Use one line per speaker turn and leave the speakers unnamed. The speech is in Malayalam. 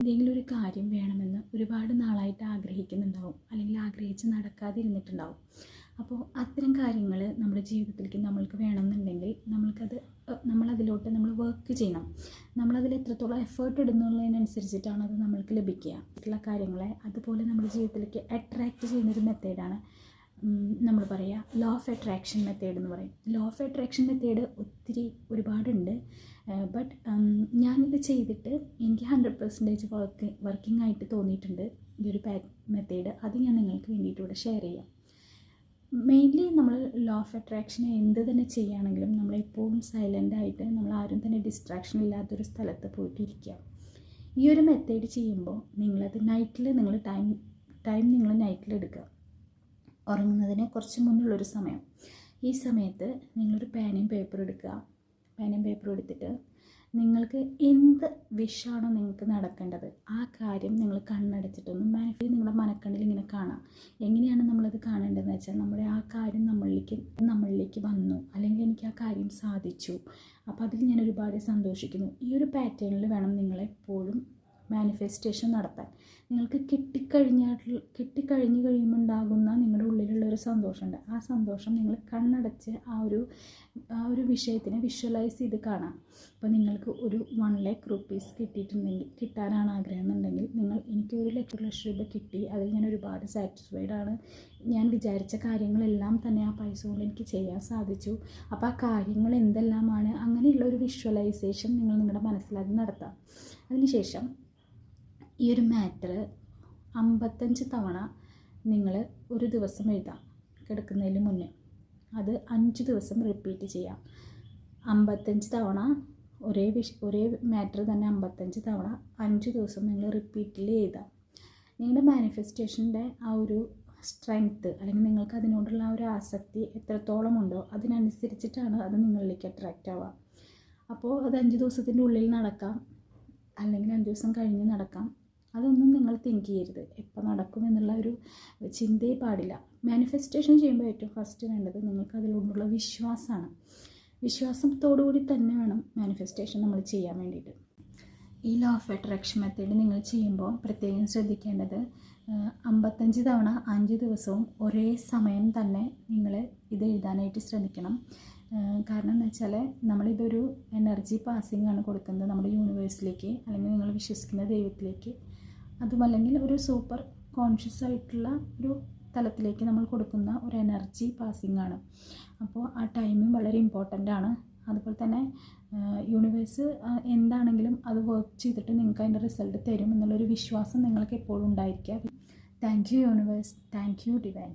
എന്തെങ്കിലും ഒരു കാര്യം വേണമെന്ന് ഒരുപാട് നാളായിട്ട് ആഗ്രഹിക്കുന്നുണ്ടാവും, അല്ലെങ്കിൽ ആഗ്രഹിച്ച് നടക്കാതിരുന്നിട്ടുണ്ടാവും. അപ്പോൾ അത്തരം കാര്യങ്ങൾ നമ്മുടെ ജീവിതത്തിലേക്ക് നമ്മൾക്ക് വേണമെന്നുണ്ടെങ്കിൽ നമ്മളതിലോട്ട് വർക്ക് ചെയ്യണം. നമ്മളതിൽ എത്രത്തോളം എഫേർട്ട് ഇടുന്നുള്ളതിനനുസരിച്ചിട്ടാണ് അത് നമ്മൾക്ക് ലഭിക്കുക. മറ്റുള്ള കാര്യങ്ങളെ അതുപോലെ നമ്മുടെ ജീവിതത്തിലേക്ക് അട്രാക്റ്റ് ചെയ്യുന്നൊരു മെത്തേഡാണ് നമ്മൾ പറയുക ലോ ഓഫ് അട്രാക്ഷൻ മെത്തേഡ് എന്ന് പറയും. ലോ ഓഫ് അട്രാക്ഷൻ മെത്തേഡ് ഒരുപാടുണ്ട്. ബട്ട് ഞാനിത് ചെയ്തിട്ട് എനിക്ക് 100% വർക്കിംഗ് ആയിട്ട് തോന്നിയിട്ടുണ്ട് ഈ ഒരു മെത്തേഡ്. അത് ഞാൻ നിങ്ങൾക്ക് വേണ്ടിയിട്ട് ഇവിടെ ഷെയർ ചെയ്യാം. മെയിൻലി നമ്മൾ ലോ ഓഫ് അട്രാക്ഷൻ എന്ത് തന്നെ ചെയ്യുകയാണെങ്കിലും നമ്മളെപ്പോഴും സൈലൻ്റായിട്ട് ആരും തന്നെ ഡിസ്ട്രാക്ഷൻ ഇല്ലാത്തൊരു സ്ഥലത്ത് പോയിട്ടിരിക്കുക. ഈ ഒരു മെത്തേഡ് ചെയ്യുമ്പോൾ നിങ്ങളത് നൈറ്റിൽ ടൈം നിങ്ങൾ നൈറ്റിലെടുക്കുക, ഉറങ്ങുന്നതിന് കുറച്ച് മുന്നുള്ളൊരു സമയം. ഈ സമയത്ത് നിങ്ങളൊരു പേനയും പേപ്പറും എടുക്കുക. പേനയും പേപ്പറും എടുത്തിട്ട് നിങ്ങൾക്ക് എന്ത് വിഷാണോ നിങ്ങൾക്ക് നടക്കേണ്ടത് ആ കാര്യം നിങ്ങൾ കണ്ണടച്ചിട്ടൊന്ന് നിങ്ങളുടെ മനക്കണ്ണിൽ ഇങ്ങനെ കാണാം. എങ്ങനെയാണ് നമ്മളത് കാണേണ്ടതെന്ന് വെച്ചാൽ നമ്മുടെ ആ കാര്യം നമ്മളിലേക്ക് വന്നു, അല്ലെങ്കിൽ എനിക്ക് ആ കാര്യം സാധിച്ചു, അപ്പോൾ അതിൽ ഞാൻ ഒരുപാട് സന്തോഷിക്കുന്നു. ഈ ഒരു പാറ്റേണിൽ വേണം നിങ്ങളെപ്പോഴും മാനിഫെസ്റ്റേഷൻ നടത്താൻ. നിങ്ങൾക്ക് കിട്ടിക്കഴിഞ്ഞ് കഴിയുമ്പോൾ ഉണ്ടാകുന്ന നിങ്ങളുടെ ഉള്ളിലുള്ളൊരു സന്തോഷമുണ്ട്. ആ സന്തോഷം നിങ്ങൾ കണ്ണടച്ച് ആ ഒരു വിഷയത്തിനെ വിഷ്വലൈസ് ചെയ്ത് കാണാം. അപ്പോൾ നിങ്ങൾക്ക് ഒരു 1 lakh rupees കിട്ടാനാണ് ആഗ്രഹം എന്നുണ്ടെങ്കിൽ എനിക്ക് 1 ലക്ഷം രൂപ കിട്ടി, അതിൽ ഞാൻ ഒരുപാട് സാറ്റിസ്ഫൈഡ് ആണ്, ഞാൻ വിചാരിച്ച കാര്യങ്ങളെല്ലാം തന്നെ ആ പൈസ കൊണ്ട് എനിക്ക് ചെയ്യാൻ സാധിച്ചു, അപ്പോൾ ആ കാര്യങ്ങൾ എന്തെല്ലാമാണ്, അങ്ങനെയുള്ള ഒരു വിഷ്വലൈസേഷൻ നിങ്ങളുടെ മനസ്സിലത് നടത്താം. അതിനുശേഷം ഈ ഒരു മാറ്റർ 55 തവണ നിങ്ങൾ ഒരു ദിവസം എഴുതാം കിടക്കുന്നതിന് മുന്നേ. അത് 5 ദിവസം റിപ്പീറ്റ് ചെയ്യാം. 55 തവണ ഒരേ മാറ്റർ തന്നെ 55 തവണ 5 ദിവസം നിങ്ങൾ റിപ്പീറ്റിൽ എഴുതാം. നിങ്ങളുടെ മാനിഫെസ്റ്റേഷൻ്റെ ആ ഒരു സ്ട്രെങ്ത്ത്, അല്ലെങ്കിൽ നിങ്ങൾക്ക് അതിനോടുള്ള ആ ഒരു ആസക്തി എത്രത്തോളം ഉണ്ടോ അതിനനുസരിച്ചിട്ടാണ് അത് നിങ്ങളിലേക്ക് അട്രാക്റ്റ് ആവുക. അപ്പോൾ അത് 5 ദിവസത്തിൻ്റെ ഉള്ളിൽ നടക്കാം, അല്ലെങ്കിൽ 5 ദിവസം കഴിഞ്ഞ് നടക്കാം. അതൊന്നും നിങ്ങൾ തിങ്ക് ചെയ്യരുത്, എപ്പോൾ നടക്കുമെന്നുള്ള ഒരു ചിന്തയെ പാടില്ല. മാനിഫെസ്റ്റേഷൻ ചെയ്യുമ്പോൾ ഏറ്റവും ഫസ്റ്റ് വേണ്ടത് നിങ്ങൾക്ക് അതിലോട്ടുള്ള വിശ്വാസമാണ്. വിശ്വാസത്തോടുകൂടി തന്നെ വേണം മാനിഫെസ്റ്റേഷൻ നമ്മൾ ചെയ്യാൻ വേണ്ടിയിട്ട്. ഈ ലോ ഓഫ് അട്രാക്ഷൻ മെത്തേഡ് നിങ്ങൾ ചെയ്യുമ്പോൾ പ്രത്യേകം ശ്രദ്ധിക്കേണ്ടത് 55 തവണ 5 ദിവസവും ഒരേ സമയം തന്നെ നിങ്ങൾ ഇത് എഴുതാനായിട്ട് ശ്രമിക്കണം. കാരണം എന്താ വെച്ചാൽ നമ്മളിതൊരു എനർജി പാസിംഗ് ആണ് കൊടുക്കുന്നത് നമ്മുടെ യൂണിവേഴ്സിലേക്ക്, അല്ലെങ്കിൽ നിങ്ങൾ വിശ്വസിക്കുന്ന ദൈവത്തിലേക്ക്, അതുമല്ലെങ്കിൽ ഒരു സൂപ്പർ കോൺഷ്യസ് ആയിട്ടുള്ള ഒരു തലത്തിലേക്ക് നമ്മൾ കൊടുക്കുന്ന ഒരു എനർജി പാസിംഗ് ആണ്. അപ്പോൾ ആ ടൈമിങ് വളരെ ഇമ്പോർട്ടൻ്റ് ആണ്. അതുപോലെ തന്നെ യൂണിവേഴ്സ് എന്താണെങ്കിലും അത് വർക്ക് ചെയ്തിട്ട് നിങ്ങൾക്ക് അതിൻ്റെ റിസൾട്ട് തരും എന്നുള്ളൊരു വിശ്വാസം നിങ്ങൾക്ക് എപ്പോഴും ഉണ്ടായിരിക്കുക. Thank you universe, thank you divine.